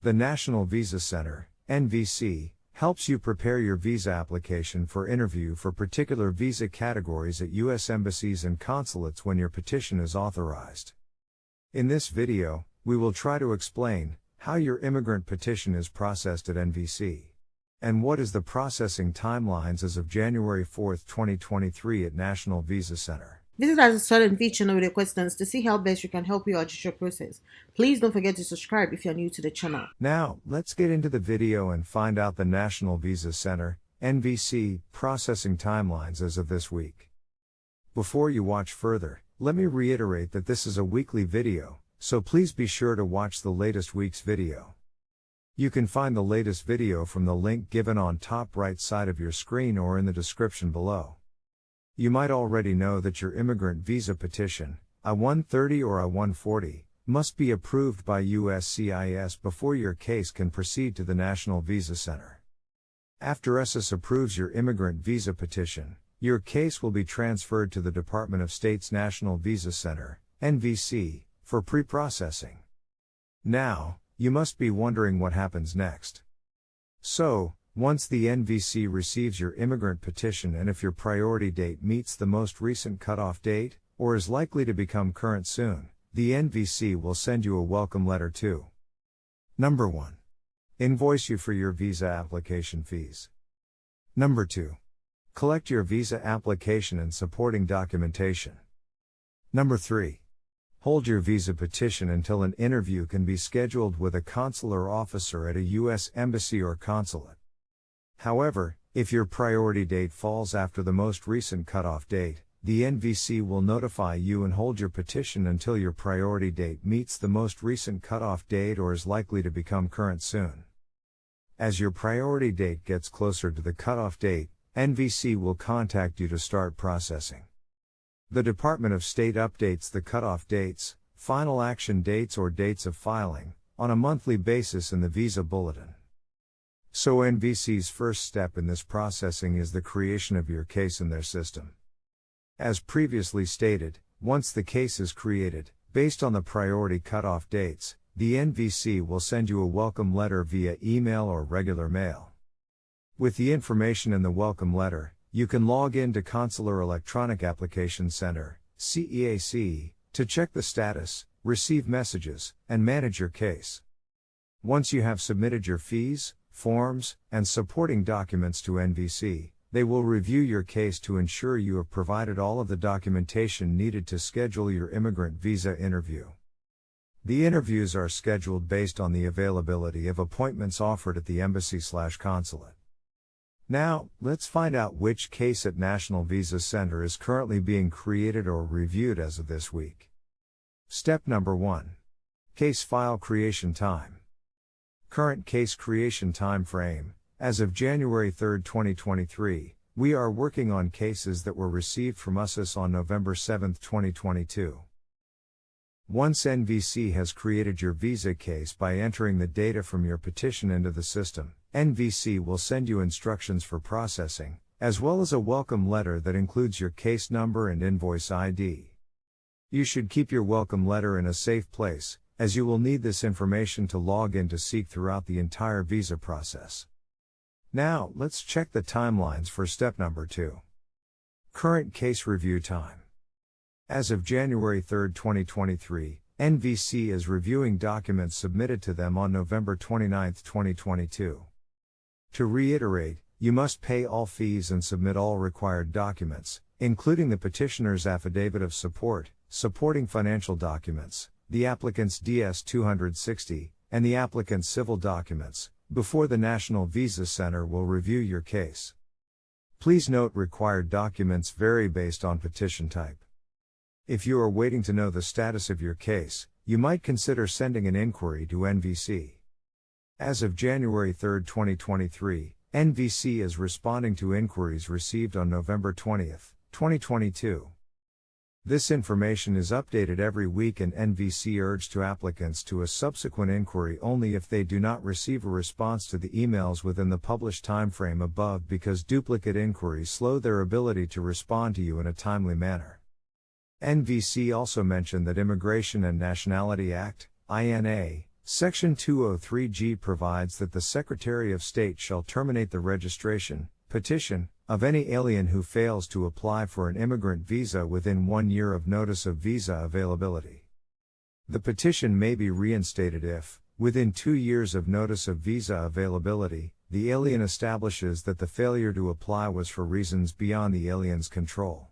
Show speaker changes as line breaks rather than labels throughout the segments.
The National Visa Center, NVC, helps you prepare your visa application for interview for particular visa categories at U.S. embassies and consulates when your petition is authorized. In this video, we will try to explain how your immigrant petition is processed at NVC. And what is the processing timelines as of January 4, 2023 at National Visa Center.
Visit us at Swat&Vee channel with your questions to see how best we can help you out your process. Please don't forget to subscribe if you're new to the channel.
Now, let's get into the video and find out the National Visa Center, NVC, processing timelines as of this week. Before you watch further, let me reiterate that this is a weekly video, so please be sure to watch the latest week's video. You can find the latest video from the link given on top right side of your screen or in the description below. You might already know that your immigrant visa petition, I-130 or I-140, must be approved by USCIS before your case can proceed to the National Visa Center. After SS approves your immigrant visa petition, your case will be transferred to the Department of State's National Visa Center, NVC, for pre-processing. Now, you must be wondering what happens next. So, once the NVC receives your immigrant petition and if your priority date meets the most recent cutoff date, or is likely to become current soon, the NVC will send you a welcome letter to Number 1. Invoice you for your visa application fees. Number 2. Collect your visa application and supporting documentation. Number 3. Hold your visa petition until an interview can be scheduled with a consular officer at a U.S. embassy or consulate. However, if your priority date falls after the most recent cutoff date, the NVC will notify you and hold your petition until your priority date meets the most recent cutoff date or is likely to become current soon. As your priority date gets closer to the cutoff date, NVC will contact you to start processing. The Department of State updates the cutoff dates, final action dates or dates of filing, on a monthly basis in the Visa Bulletin. So NVC's first step in this processing is the creation of your case in their system. As previously stated, once the case is created, based on the priority cutoff dates, the NVC will send you a welcome letter via email or regular mail. With the information in the welcome letter, you can log in to Consular Electronic Application Center, CEAC, to check the status, receive messages, and manage your case. Once you have submitted your fees, forms, and supporting documents to NVC, they will review your case to ensure you have provided all of the documentation needed to schedule your immigrant visa interview. The interviews are scheduled based on the availability of appointments offered at the embassy/consulate. Now, let's find out which case at National Visa Center is currently being created or reviewed as of this week. Step number 1. Case file creation time. Current case creation time frame. As of January 3, 2023, we are working on cases that were received from us on November 7, 2022. Once NVC has created your visa case by entering the data from your petition into the system, NVC will send you instructions for processing, as well as a welcome letter that includes your case number and invoice ID. You should keep your welcome letter in a safe place, as you will need this information to log in to seek throughout the entire visa process. Now, let's check the timelines for step number 2. Current case review time. As of January 3, 2023, NVC is reviewing documents submitted to them on November 29, 2022. To reiterate, you must pay all fees and submit all required documents, including the petitioner's affidavit of support, supporting financial documents, the applicant's DS-260, and the applicant's civil documents, before the National Visa Center will review your case. Please note required documents vary based on petition type. If you are waiting to know the status of your case, you might consider sending an inquiry to NVC. As of January 3, 2023, NVC is responding to inquiries received on November 20, 2022. This information is updated every week and NVC urged to applicants to a subsequent inquiry only if they do not receive a response to the emails within the published timeframe above because duplicate inquiries slow their ability to respond to you in a timely manner. NVC also mentioned that Immigration and Nationality Act, INA, Section 203G provides that the Secretary of State shall terminate the registration, petition, of any alien who fails to apply for an immigrant visa within 1 year of notice of visa availability. The petition may be reinstated if, within 2 years of notice of visa availability, the alien establishes that the failure to apply was for reasons beyond the alien's control.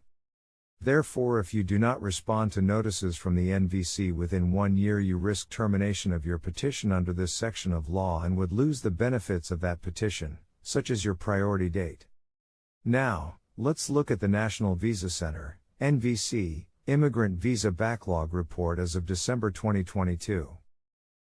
Therefore, if you do not respond to notices from the NVC within 1 year, you risk termination of your petition under this section of law and would lose the benefits of that petition, such as your priority date. Now, let's look at the National Visa Center, NVC, Immigrant Visa Backlog Report as of December 2022.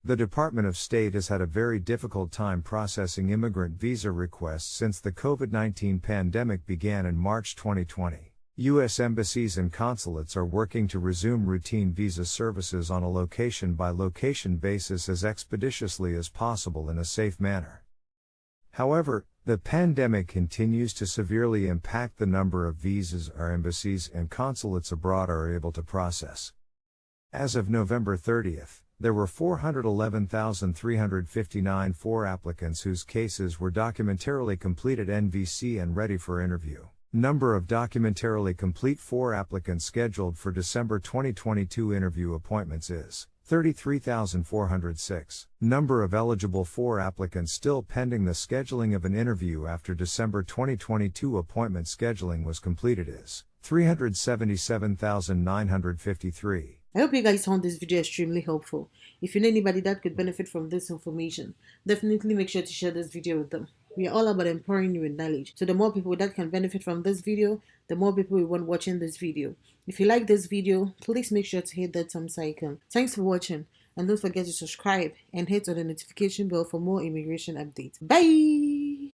The Department of State has had a very difficult time processing immigrant visa requests since the COVID-19 pandemic began in March 2020. U.S. embassies and consulates are working to resume routine visa services on a location-by-location basis as expeditiously as possible in a safe manner. However, the pandemic continues to severely impact the number of visas our embassies and consulates abroad are able to process. As of November 30th, there were 411,359 applicants whose cases were documentarily complete at NVC and ready for interview. Number of documentarily complete applicants scheduled for December 2022 interview appointments is 33,406. Number of eligible applicants still pending the scheduling of an interview after December 2022 appointment scheduling was completed is 377,953.
I hope you guys found this video extremely helpful. If you know anybody that could benefit from this information, definitely make sure to share this video with them. We are all about empowering you with knowledge. So the more people that can benefit from this video, the more people we want watching this video. If you like this video, please make sure to hit that thumbs icon. Thanks for watching, and don't forget to subscribe and hit on the notification bell for more immigration updates. Bye!